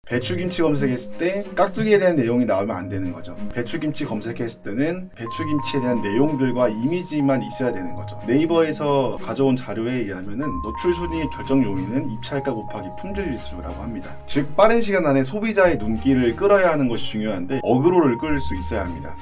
배추김치 검색했을 때 깍두기에 대한 내용이 나오면 안 되는 거죠. 배추김치 검색했을 때는 배추김치에 대한 내용들과 이미지만 있어야 되는 거죠. 네이버에서 가져온 자료에 의하면은 노출 순위의 결정 요인은 입찰가 곱하기 품질지수라고 합니다. 즉 빠른 시간 안에 소비자의 눈길을 끌어야 하는 것이 중요한데 어그로를 끌 수 있어야 합니다.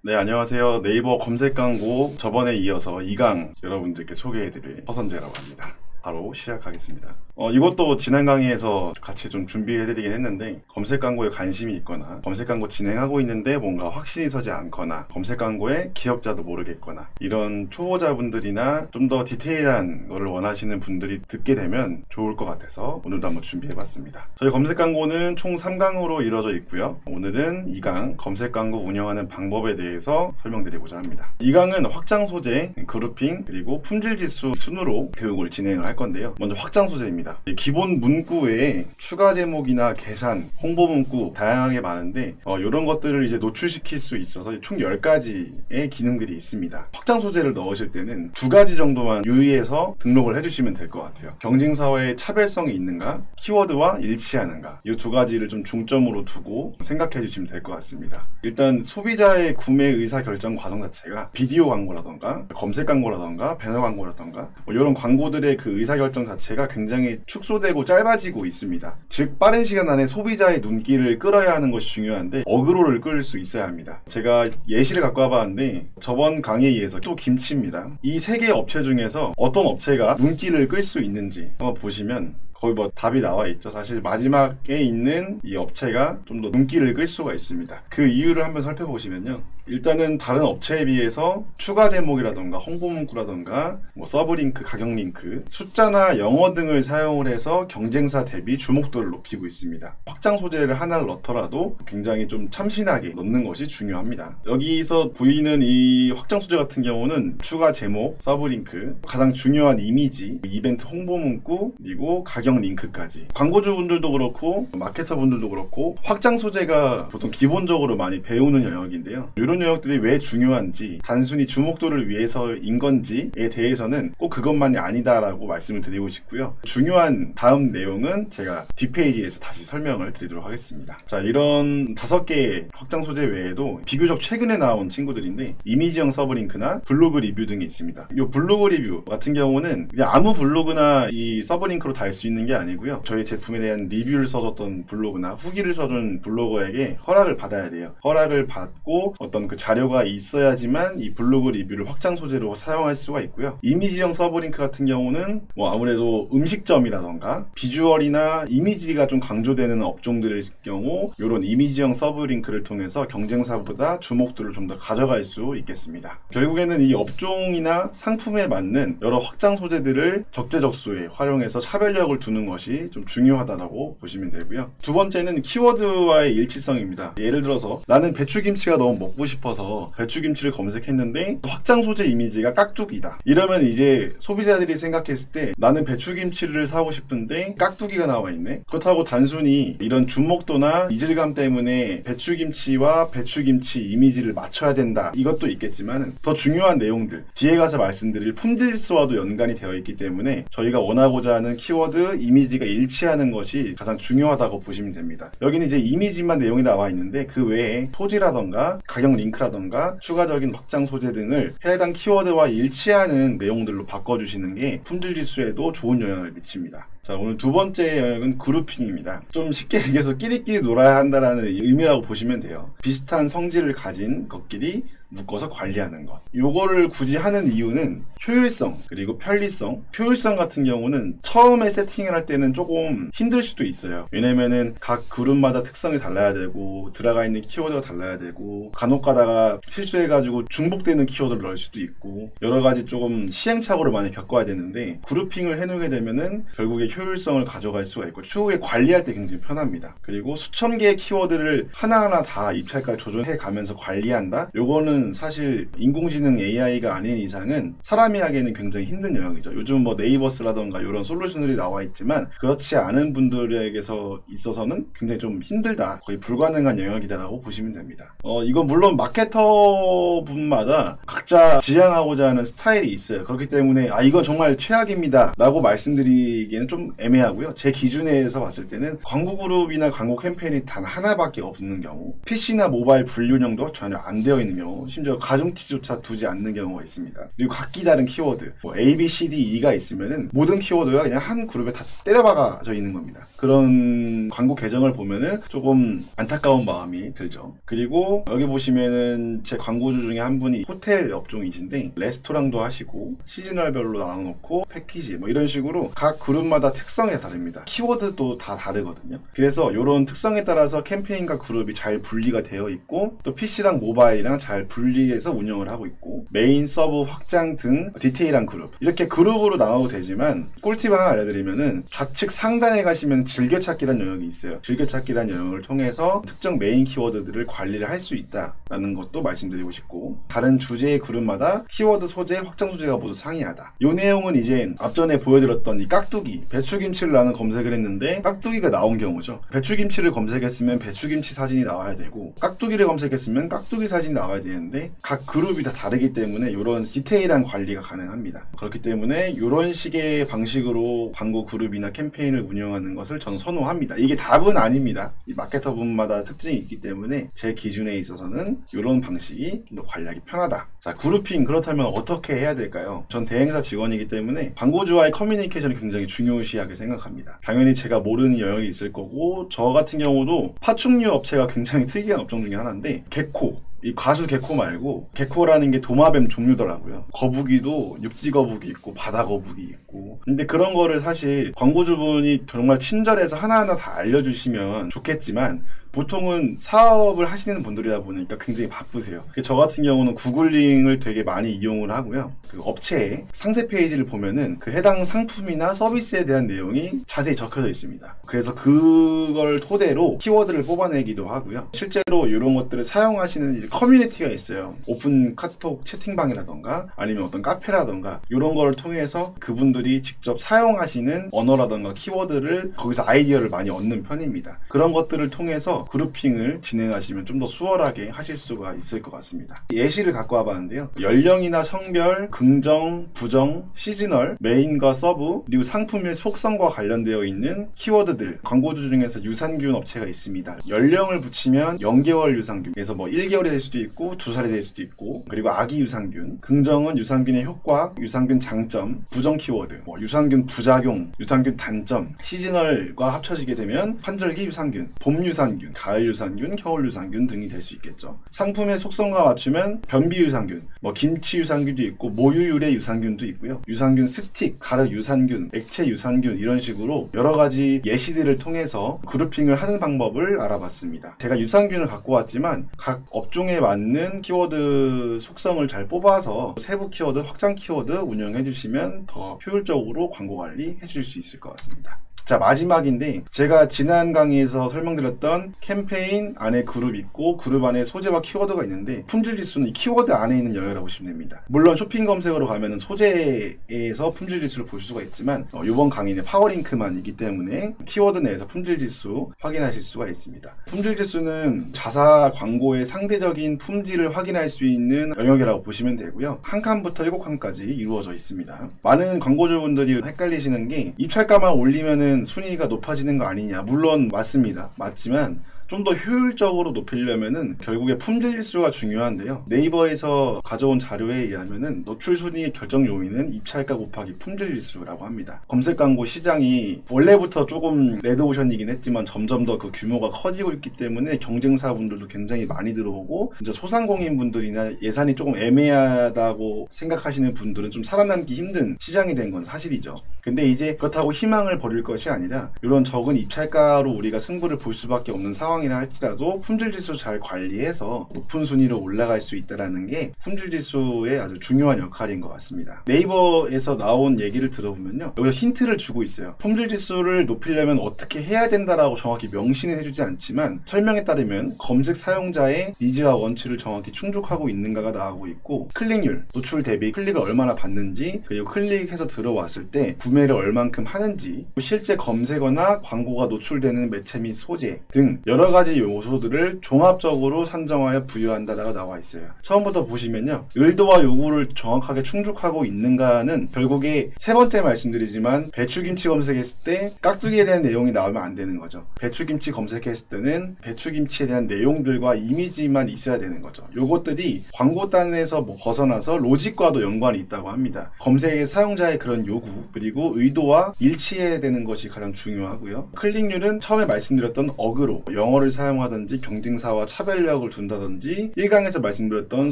네, 안녕하세요. 네이버 검색 광고 저번에 이어서 2강 여러분들께 소개해드릴 허선재라고 합니다. 바로 시작하겠습니다. 이것도 지난 강의에서 같이 좀 준비해드리긴 했는데, 검색 광고에 관심이 있거나 검색 광고 진행하고 있는데 뭔가 확신이 서지 않거나 검색 광고의 기억자도 모르겠거나 이런 초보자분들이나 좀 더 디테일한 거를 원하시는 분들이 듣게 되면 좋을 것 같아서 오늘도 한번 준비해봤습니다. 저희 검색 광고는 총 3강으로 이루어져 있고요. 오늘은 2강 검색 광고 운영하는 방법에 대해서 설명드리고자 합니다. 2강은 확장 소재, 그룹핑, 그리고 품질 지수 순으로 교육을 진행을 할 건데요. 먼저 확장 소재입니다. 기본 문구 외에 추가 제목이나 계산, 홍보 문구 다양하게 많은데 이런 것들을 이제 노출시킬 수 있어서 총 10가지의 기능들이 있습니다. 확장 소재를 넣으실 때는 2가지 정도만 유의해서 등록을 해주시면 될 것 같아요. 경쟁사와의 차별성이 있는가, 키워드와 일치하는가, 이 2가지를 좀 중점으로 두고 생각해 주시면 될 것 같습니다. 일단 소비자의 구매 의사결정 과정 자체가 비디오 광고라던가 검색 광고라던가 배너 광고라던가 이런 광고들의 그 의사결정 자체가 굉장히 축소되고 짧아지고 있습니다. 즉 빠른 시간 안에 소비자의 눈길을 끌어야 하는 것이 중요한데 어그로를 끌 수 있어야 합니다. 제가 예시를 갖고 와봤는데 저번 강의에 의해서 또 김치입니다. 이 3개 업체 중에서 어떤 업체가 눈길을 끌 수 있는지 한번 보시면 거의 뭐 답이 나와 있죠. 사실 마지막에 있는 이 업체가 좀 더 눈길을 끌 수가 있습니다. 그 이유를 한번 살펴보시면요. 일단은 다른 업체에 비해서 추가 제목이라던가 홍보 문구라던가 뭐 서브링크, 가격링크, 숫자나 영어 등을 사용을 해서 경쟁사 대비 주목도를 높이고 있습니다. 확장 소재를 하나를 넣더라도 굉장히 좀 참신하게 넣는 것이 중요합니다. 여기서 보이는 이 확장 소재 같은 경우는 추가 제목, 서브링크, 가장 중요한 이미지, 이벤트 홍보 문구, 그리고 가격 링크까지. 광고주분들도 그렇고 마케터 분들도 그렇고 확장 소재가 보통 기본적으로 많이 배우는 영역인데요. 이런 영역들이 왜 중요한지, 단순히 주목도를 위해서인 건지에 대해서는 꼭 그것만이 아니다라고 말씀을 드리고 싶고요. 중요한 다음 내용은 제가 뒷페이지에서 다시 설명을 드리도록 하겠습니다. 자, 이런 5개의 확장 소재 외에도 비교적 최근에 나온 친구들인데 이미지형 서브링크나 블로그 리뷰 등이 있습니다. 이 블로그 리뷰 같은 경우는 그냥 아무 블로그나 이 서브링크로 달 수 있는 게 아니고요. 저희 제품에 대한 리뷰를 써줬던 블로그나 후기를 써준 블로거에게 허락을 받아야 돼요. 허락을 받고 어떤 그 자료가 있어야지만 이 블로그 리뷰를 확장 소재로 사용할 수가 있고요. 이미지형 서브링크 같은 경우는 뭐 아무래도 음식점이라던가 비주얼이나 이미지가 좀 강조되는 업종들의 경우 이런 이미지형 서브링크를 통해서 경쟁사보다 주목도를 좀 더 가져갈 수 있겠습니다. 결국에는 이 업종이나 상품에 맞는 여러 확장 소재들을 적재적소에 활용해서 차별력을 두는 것이 좀 중요하다고 보시면 되고요. 두 번째는 키워드와의 일치성입니다. 예를 들어서 나는 배추김치가 너무 먹고 싶어서 배추김치를 검색했는데 확장 소재 이미지가 깍두기다. 이러면 이제 소비자들이 생각했을 때 나는 배추김치를 사고 싶은데 깍두기가 나와 있네. 그렇다고 단순히 이런 주목도나 이질감 때문에 배추김치와 배추김치 이미지를 맞춰야 된다. 이것도 있겠지만 더 중요한 내용들, 뒤에 가서 말씀드릴 품질수와도 연관이 되어 있기 때문에 저희가 원하고자 하는 키워드, 이미지가 일치하는 것이 가장 중요하다고 보시면 됩니다. 여기는 이제 이미지만 내용이 나와 있는데 그 외에 토지라던가 가격 링크라던가 추가적인 확장 소재 등을 해당 키워드와 일치하는 내용들로 바꿔주시는 게 품질 지수에도 좋은 영향을 미칩니다. 자, 오늘 두 번째 영역은 그룹핑입니다. 좀 쉽게 얘기해서 끼리끼리 놀아야 한다는 의미라고 보시면 돼요. 비슷한 성질을 가진 것끼리 묶어서 관리하는 것. 요거를 굳이 하는 이유는 효율성, 그리고 편리성. 효율성 같은 경우는 처음에 세팅을 할 때는 조금 힘들 수도 있어요. 왜냐면은 각 그룹마다 특성이 달라야 되고 들어가 있는 키워드가 달라야 되고 간혹 가다가 실수해가지고 중복되는 키워드를 넣을 수도 있고 여러 가지 조금 시행착오를 많이 겪어야 되는데 그룹핑을 해놓게 되면은 결국에 효율성을 가져갈 수가 있고 추후에 관리할 때 굉장히 편합니다. 그리고 수천 개의 키워드를 하나하나 다 입찰가를 조정해 가면서 관리한다? 요거는 광고는 사실 인공지능 AI가 아닌 이상은 사람이 하기에는 굉장히 힘든 영역이죠. 요즘 뭐 네이버스라던가 이런 솔루션들이 나와 있지만 그렇지 않은 분들에게서 있어서는 굉장히 좀 힘들다, 거의 불가능한 영역이다라고 보시면 됩니다. 이건 물론 마케터 분마다 각자 지향하고자 하는 스타일이 있어요. 그렇기 때문에 이건 정말 최악입니다 라고 말씀드리기에는 좀 애매하고요. 제 기준에서 봤을 때는 광고 그룹이나 광고 캠페인이 단 하나밖에 없는 경우, PC나 모바일 분류령도 전혀 안 되어 있는 경우, 심지어 가중치조차 두지 않는 경우가 있습니다. 그리고 각기 다른 키워드, 뭐 A, B, C, D, E가 있으면은 모든 키워드가 그냥 한 그룹에 다 때려박아져 있는 겁니다. 그런 광고 계정을 보면은 조금 안타까운 마음이 들죠. 그리고 여기 보시면은 제 광고주 중에 한 분이 호텔 업종이신데 레스토랑도 하시고 시즈널별로 나눠놓고 패키지 뭐 이런 식으로 각 그룹마다 특성이 다릅니다. 키워드도 다 다르거든요. 그래서 이런 특성에 따라서 캠페인과 그룹이 잘 분리가 되어 있고, 또 PC랑 모바일이랑 잘 분리해서 운영을 하고 있고, 메인, 서브, 확장 등 디테일한 그룹, 이렇게 그룹으로 나눠도 되지만 꿀팁 하나 알려드리면은 좌측 상단에 가시면 즐겨찾기라는 영역이 있어요. 즐겨찾기라는 영역을 통해서 특정 메인 키워드들을 관리를 할 수 있다라는 것도 말씀드리고 싶고, 다른 주제의 그룹마다 키워드 소재, 확장 소재가 모두 상이하다. 이 내용은 이제 앞전에 보여드렸던 이 깍두기, 배추김치를 나는 검색을 했는데 깍두기가 나온 경우죠. 배추김치를 검색했으면 배추김치 사진이 나와야 되고, 깍두기를 검색했으면 깍두기 사진이 나와야 되는데 각 그룹이 다 다르기 때문에 이런 디테일한 관리가 가능합니다. 그렇기 때문에 이런 식의 방식으로 광고 그룹이나 캠페인을 운영하는 것을 저는 선호합니다. 이게 답은 아닙니다. 이 마케터 분마다 특징이 있기 때문에 제 기준에 있어서는 이런 방식이 좀 더 관리하기 편하다. 자, 그룹핑, 그렇다면 어떻게 해야 될까요? 전 대행사 직원이기 때문에 광고주와의 커뮤니케이션이 굉장히 중요시하게 생각합니다. 당연히 제가 모르는 영역이 있을 거고, 저 같은 경우도 파충류 업체가 굉장히 특이한 업종 중에 하나인데, 개코, 이 과수 개코 말고 개코라는 게 도마뱀 종류더라고요. 거북이도 육지 거북이 있고 바다 거북이 있고. 근데 그런 거를 사실 광고주분이 정말 친절해서 하나하나 다 알려주시면 좋겠지만, 보통은 사업을 하시는 분들이다 보니까 굉장히 바쁘세요. 저 같은 경우는 구글링을 되게 많이 이용을 하고요. 그 업체의 상세 페이지를 보면은 그 해당 상품이나 서비스에 대한 내용이 자세히 적혀져 있습니다. 그래서 그걸 토대로 키워드를 뽑아내기도 하고요. 실제로 이런 것들을 사용하시는 이제 커뮤니티가 있어요. 오픈 카톡 채팅방이라던가 아니면 어떤 카페라던가 이런 거를 통해서 그분들이 직접 사용하시는 언어라던가 키워드를 거기서 아이디어를 많이 얻는 편입니다. 그런 것들을 통해서 그룹핑을 진행하시면 좀 더 수월하게 하실 수가 있을 것 같습니다. 예시를 갖고 와봤는데요. 연령이나 성별, 긍정, 부정, 시즈널, 메인과 서브, 그리고 상품의 속성과 관련되어 있는 키워드들, 광고주 중에서 유산균 업체가 있습니다. 연령을 붙이면 0개월 유산균, 그래서 뭐 1개월이 될 수도 있고 2살이 될 수도 있고, 그리고 아기 유산균, 긍정은 유산균의 효과, 유산균 장점, 부정 키워드, 뭐 유산균 부작용, 유산균 단점, 시즈널과 합쳐지게 되면 환절기 유산균, 봄 유산균, 가을 유산균, 겨울 유산균 등이 될 수 있겠죠. 상품의 속성과 맞추면 변비 유산균, 뭐 김치 유산균도 있고 모유 유래 유산균도 있고요. 유산균 스틱, 가루 유산균, 액체 유산균, 이런 식으로 여러 가지 예시들을 통해서 그룹핑을 하는 방법을 알아봤습니다. 제가 유산균을 갖고 왔지만 각 업종에 맞는 키워드 속성을 잘 뽑아서 세부 키워드, 확장 키워드 운영해 주시면 더 효율적으로 광고 관리 해줄 수 있을 것 같습니다. 자, 마지막인데, 제가 지난 강의에서 설명드렸던 캠페인 안에 그룹 있고 그룹 안에 소재와 키워드가 있는데, 품질 지수는 이 키워드 안에 있는 영역이라고 보시면 됩니다. 물론 쇼핑 검색어로 가면은 소재에서 품질 지수를 볼 수가 있지만 이번 강의는 파워링크만 있기 때문에 키워드 내에서 품질 지수 확인하실 수가 있습니다. 품질 지수는 자사 광고의 상대적인 품질을 확인할 수 있는 영역이라고 보시면 되고요. 한 칸부터 7칸까지 이루어져 있습니다. 많은 광고주분들이 헷갈리시는 게, 입찰가만 올리면은 순위가 높아지는 거 아니냐. 물론 맞습니다. 맞지만 좀 더 효율적으로 높이려면은 결국에 품질 지수가 중요한데요. 네이버에서 가져온 자료에 의하면은 노출 순위의 결정 요인은 입찰가 곱하기 품질 지수라고 합니다. 검색 광고 시장이 원래부터 조금 레드오션이긴 했지만 점점 더 그 규모가 커지고 있기 때문에 경쟁사분들도 굉장히 많이 들어오고, 진짜 소상공인 분들이나 예산이 조금 애매하다고 생각하시는 분들은 좀 살아남기 힘든 시장이 된 건 사실이죠. 근데 이제 그렇다고 희망을 버릴 것이 아니라 이런 적은 입찰가로 우리가 승부를 볼 수밖에 없는 상황 상황이라 할지라도 품질 지수 잘 관리해서 높은 순위로 올라갈 수 있다는 게 품질 지수의 아주 중요한 역할인 것 같습니다. 네이버에서 나온 얘기를 들어보면요, 여기서 힌트를 주고 있어요. 품질 지수를 높이려면 어떻게 해야 된다라고 정확히 명시는 해주지 않지만 설명에 따르면 검색 사용자의 니즈와 원치를 정확히 충족하고 있는가가 나오고 있고, 클릭률, 노출 대비 클릭을 얼마나 받는지, 그리고 클릭해서 들어왔을 때 구매를 얼만큼 하는지, 실제 검색어나 광고가 노출되는 매체 및 소재 등 여러 가지 요소들을 종합적으로 산정하여 부여한다라고 나와 있어요. 처음부터 보시면요, 의도와 요구를 정확하게 충족하고 있는가는 결국에 세 번째 말씀드리지만 배추김치 검색했을 때 깍두기에 대한 내용이 나오면 안 되는 거죠. 배추김치 검색했을 때는 배추김치에 대한 내용들과 이미지만 있어야 되는 거죠. 요것들이 광고단에서 벗어나서 로직과도 연관이 있다고 합니다. 검색의 사용자의 그런 요구 그리고 의도와 일치해야 되는 것이 가장 중요하고요. 클릭률은 처음에 말씀드렸던 어그로, 영어를 사용하든지 경쟁사와 차별력을 둔다든지 1강에서 말씀드렸던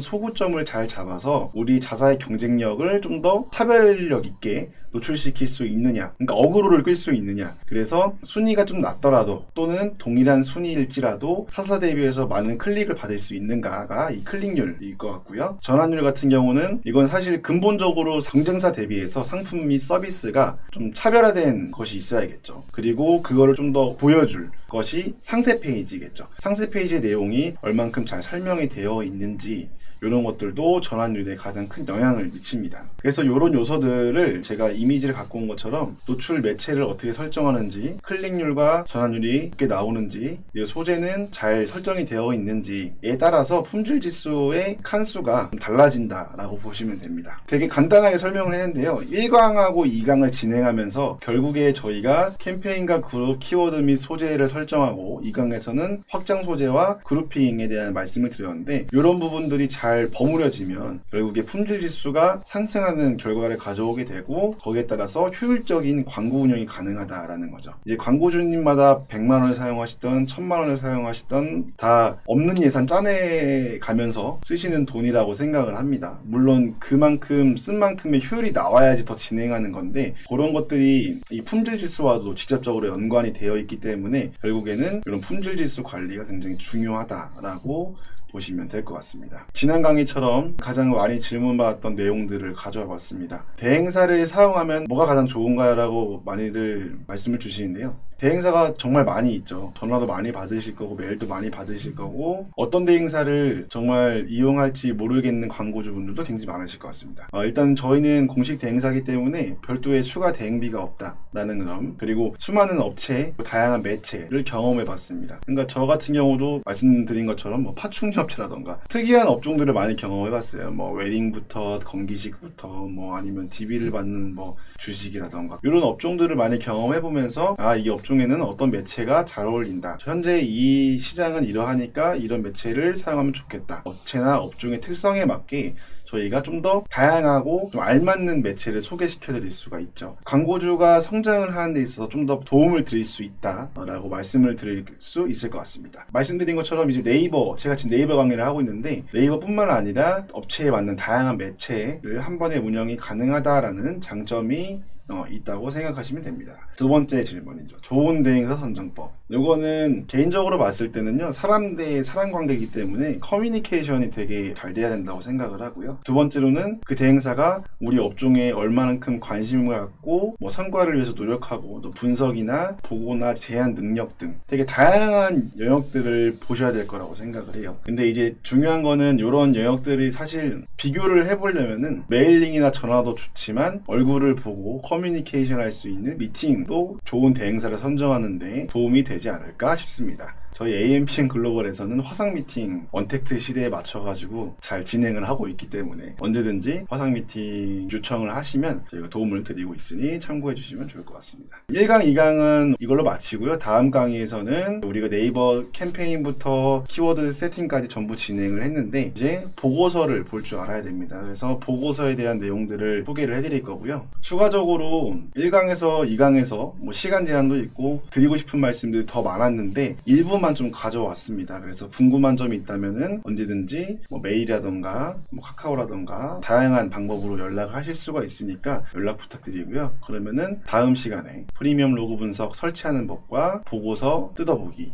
소구점을 잘 잡아서 우리 자사의 경쟁력을 좀 더 차별력 있게 노출시킬 수 있느냐, 그러니까 어그로를 끌 수 있느냐. 그래서 순위가 좀 낮더라도 또는 동일한 순위일지라도 타사 대비해서 많은 클릭을 받을 수 있는가가 이 클릭률일 것 같고요. 전환율 같은 경우는 이건 사실 근본적으로 경쟁사 대비해서 상품 및 서비스가 좀 차별화된 것이 있어야겠죠. 그리고 그거를 좀 더 보여줄 것이 상세 페이지겠죠. 상세 페이지의 내용이 얼만큼 잘 설명이 되어 있는지, 이런 것들도 전환율에 가장 큰 영향을 미칩니다. 그래서 이런 요소들을 제가 이미지를 갖고 온 것처럼 노출 매체를 어떻게 설정하는지, 클릭률과 전환율이 어떻게 나오는지, 소재는 잘 설정이 되어 있는지에 따라서 품질 지수의 칸수가 달라진다라고 보시면 됩니다. 되게 간단하게 설명을 했는데요, 1강하고 2강을 진행하면서 결국에 저희가 캠페인과 그룹 키워드 및 소재를 설정하고 2강에서는 확장 소재와 그룹핑에 대한 말씀을 드렸는데, 이런 부분들이 잘 버무려지면 결국에 품질 지수가 상승하는 결과를 가져오게 되고, 거기에 따라서 효율적인 광고 운영이 가능하다라는 거죠. 이제 광고주님마다 100만 원을 사용하시던 1000만 원을 사용하시던 다 없는 예산 짜내 가면서 쓰시는 돈이라고 생각을 합니다. 물론 그만큼 쓴 만큼의 효율이 나와야지 더 진행하는 건데, 그런 것들이 이 품질 지수와도 직접적으로 연관이 되어 있기 때문에 결국에는 이런 품질 지수 관리가 굉장히 중요하다라고 보시면 될 것 같습니다. 지난 강의처럼 가장 많이 질문받았던 내용들을 가져와 봤습니다. 대행사를 사용하면 뭐가 가장 좋은가요? 라고 많이들 말씀을 주시는데요. 대행사가 정말 많이 있죠. 전화도 많이 받으실 거고 메일도 많이 받으실 거고, 어떤 대행사를 정말 이용할지 모르겠는 광고주분들도 굉장히 많으실 것 같습니다. 일단 저희는 공식 대행사이기 때문에 별도의 추가 대행비가 없다라는 점, 그리고 수많은 업체, 다양한 매체를 경험해 봤습니다. 그러니까 저 같은 경우도 말씀드린 것처럼 뭐 파충류 업체라던가 특이한 업종들을 많이 경험해 봤어요. 뭐 웨딩부터 건기식부터 뭐 아니면 DB를 받는 뭐 주식이라던가 이런 업종들을 많이 경험해 보면서 이 업종에는 어떤 매체가 잘 어울린다, 현재 이 시장은 이러하니까 이런 매체를 사용하면 좋겠다, 업체나 업종의 특성에 맞게 저희가 좀 더 다양하고 좀 알맞는 매체를 소개시켜 드릴 수가 있죠. 광고주가 성장을 하는 데 있어서 좀 더 도움을 드릴 수 있다라고 말씀을 드릴 수 있을 것 같습니다. 말씀드린 것처럼 이제 네이버, 제가 지금 네이버 강의를 하고 있는데 네이버뿐만 아니라 업체에 맞는 다양한 매체를 한 번에 운영이 가능하다라는 장점이 있다고 생각하시면 됩니다. 두 번째 질문이죠. 좋은 대행사 선정법. 요거는 개인적으로 봤을 때는요, 사람 대 사람 관계이기 때문에 커뮤니케이션이 되게 잘 돼야 된다고 생각을 하고요. 두 번째로는 그 대행사가 우리 업종에 얼마만큼 관심을 갖고 뭐 성과를 위해서 노력하고, 또 분석이나 보고나 제안 능력 등 되게 다양한 영역들을 보셔야 될 거라고 생각을 해요. 근데 이제 중요한 거는 이런 영역들이 사실 비교를 해보려면은 메일링이나 전화도 좋지만 얼굴을 보고 커뮤니케이션 할 수 있는 미팅도 좋은 대행사를 선정하는데 도움이 되지 않을까 싶습니다. 저희 AMPM 글로벌에서는 화상 미팅 언택트 시대에 맞춰가지고 잘 진행을 하고 있기 때문에 언제든지 화상 미팅 요청을 하시면 저희가 도움을 드리고 있으니 참고해 주시면 좋을 것 같습니다. 1강, 2강은 이걸로 마치고요. 다음 강의에서는 우리가 네이버 캠페인부터 키워드 세팅까지 전부 진행을 했는데 이제 보고서를 볼 줄 알아야 됩니다. 그래서 보고서에 대한 내용들을 소개를 해드릴 거고요. 추가적으로 1강에서 2강에서 뭐 시간 제한도 있고 드리고 싶은 말씀들이 더 많았는데 일부만 좀 가져왔습니다. 그래서 궁금한 점이 있다면은 언제든지 뭐 메일이라던가 뭐 카카오라던가 다양한 방법으로 연락을 하실 수가 있으니까 연락 부탁드리고요. 그러면은 다음 시간에 프리미엄 로그 분석 설치하는 법과 보고서 뜯어보기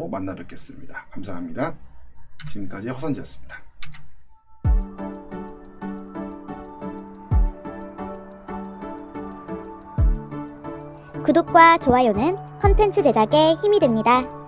만나 뵙겠습니다. 감사합니다. 지금까지 허선지였습니다. 구독과 좋아요는 컨텐츠 제작에 힘이 됩니다.